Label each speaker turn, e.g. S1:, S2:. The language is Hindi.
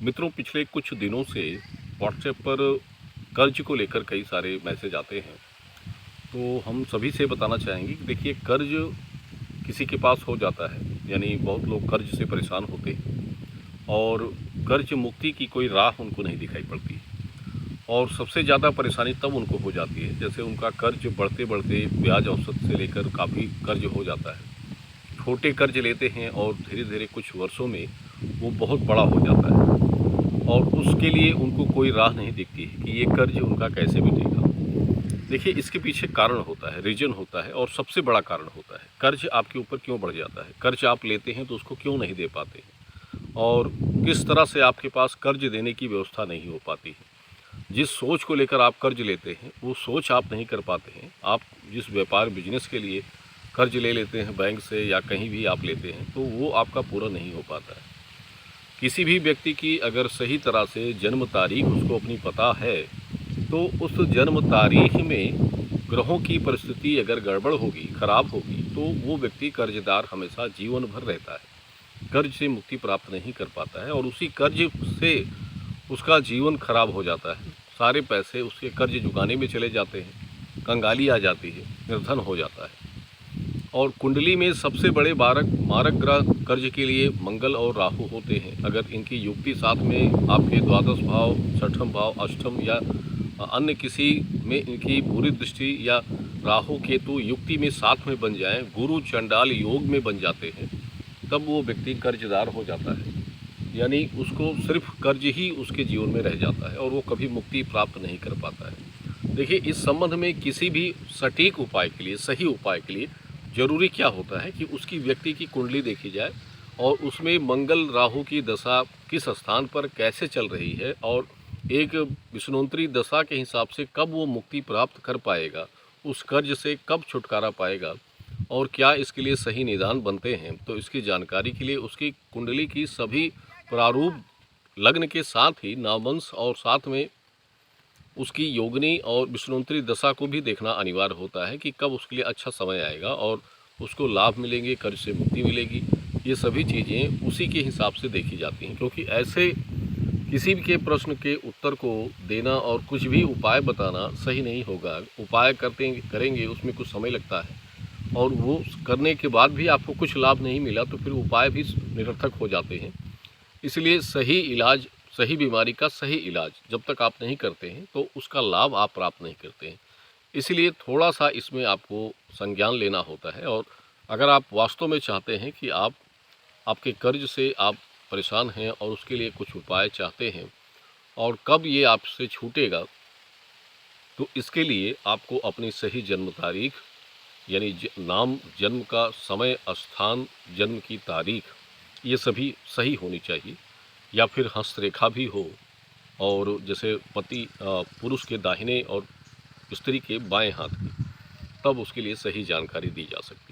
S1: मित्रों पिछले कुछ दिनों से व्हाट्सएप पर कर्ज को लेकर कई सारे मैसेज आते हैं। तो हम सभी से बताना चाहेंगे कि देखिए, कर्ज किसी के पास हो जाता है, यानी बहुत लोग कर्ज से परेशान होते हैं और कर्ज मुक्ति की कोई राह उनको नहीं दिखाई पड़ती। और सबसे ज़्यादा परेशानी तब उनको हो जाती है जैसे उनका कर्ज बढ़ते बढ़ते ब्याज औसत से लेकर काफ़ी कर्ज हो जाता है। छोटे कर्ज लेते हैं और धीरे धीरे कुछ वर्षों में वो बहुत बड़ा हो जाता है और उसके लिए उनको कोई राह नहीं दिखती है कि ये कर्ज उनका कैसे मिटेगा। देखिए, इसके पीछे कारण होता है, रीज़न होता है और सबसे बड़ा कारण होता है कर्ज आपके ऊपर क्यों बढ़ जाता है। कर्ज आप लेते हैं तो उसको क्यों नहीं दे पाते हैं और किस तरह से आपके पास कर्ज देने की व्यवस्था नहीं हो पाती है। जिस सोच को लेकर आप कर्ज लेते हैं वो सोच आप नहीं कर पाते हैं। आप जिस व्यापार बिजनेस के लिए कर्ज ले लेते हैं बैंक से या कहीं भी आप लेते हैं तो वो आपका पूरा नहीं हो पाता है। किसी भी व्यक्ति की अगर सही तरह से जन्म तारीख उसको अपनी पता है तो उस जन्म तारीख में ग्रहों की परिस्थिति अगर गड़बड़ होगी, खराब होगी, तो वो व्यक्ति कर्जदार हमेशा जीवन भर रहता है, कर्ज से मुक्ति प्राप्त नहीं कर पाता है और उसी कर्ज से उसका जीवन खराब हो जाता है। सारे पैसे उसके कर्ज चुकाने में चले जाते हैं, कंगाली आ जाती है, निर्धन हो जाता है। और कुंडली में सबसे बड़े मारक ग्रह कर्ज के लिए मंगल और राहु होते हैं। अगर इनकी युक्ति साथ में आपके द्वादश भाव, छठम भाव, अष्टम या अन्य किसी में इनकी बुरी दृष्टि या राहु केतु युक्ति में साथ में बन जाएं, गुरु चंडाल योग में बन जाते हैं, तब वो व्यक्ति कर्जदार हो जाता है। यानी उसको सिर्फ कर्ज ही उसके जीवन में रह जाता है और वो कभी मुक्ति प्राप्त नहीं कर पाता है। देखिए, इस संबंध में किसी भी सटीक उपाय के लिए, सही उपाय के लिए जरूरी क्या होता है कि उसकी व्यक्ति की कुंडली देखी जाए और उसमें मंगल राहु की दशा किस स्थान पर कैसे चल रही है और एक विष्णुंतरी दशा के हिसाब से कब वो मुक्ति प्राप्त कर पाएगा, उस कर्ज से कब छुटकारा पाएगा और क्या इसके लिए सही निदान बनते हैं। तो इसकी जानकारी के लिए उसकी कुंडली की सभी प्रारूप लग्न के साथ ही नामवंश और साथ में उसकी योगिनी और विष्णुंतरी दशा को भी देखना अनिवार्य होता है कि कब उसके लिए अच्छा समय आएगा और उसको लाभ मिलेंगे, कर्ज से मुक्ति मिलेगी। ये सभी चीज़ें उसी के हिसाब से देखी जाती हैं, क्योंकि ऐसे किसी भी के प्रश्न के उत्तर को देना और कुछ भी उपाय बताना सही नहीं होगा। उपाय करेंगे उसमें कुछ समय लगता है और वो करने के बाद भी आपको कुछ लाभ नहीं मिला तो फिर उपाय भी निरर्थक हो जाते हैं। इसलिए सही इलाज, सही बीमारी का सही इलाज जब तक आप नहीं करते हैं तो उसका लाभ आप प्राप्त नहीं करते हैं। इसलिए थोड़ा सा इसमें आपको संज्ञान लेना होता है और अगर आप वास्तव में चाहते हैं कि आपके कर्ज से आप परेशान हैं और उसके लिए कुछ उपाय चाहते हैं और कब ये आपसे छूटेगा, तो इसके लिए आपको अपनी सही जन्म तारीख, यानी नाम, जन्म का समय, स्थान, जन्म की तारीख, ये सभी सही होनी चाहिए। या फिर हस्तरेखा भी हो और जैसे पुरुष के दाहिने और स्त्री के बाएं हाथ की, तब उसके लिए सही जानकारी दी जा सकती है।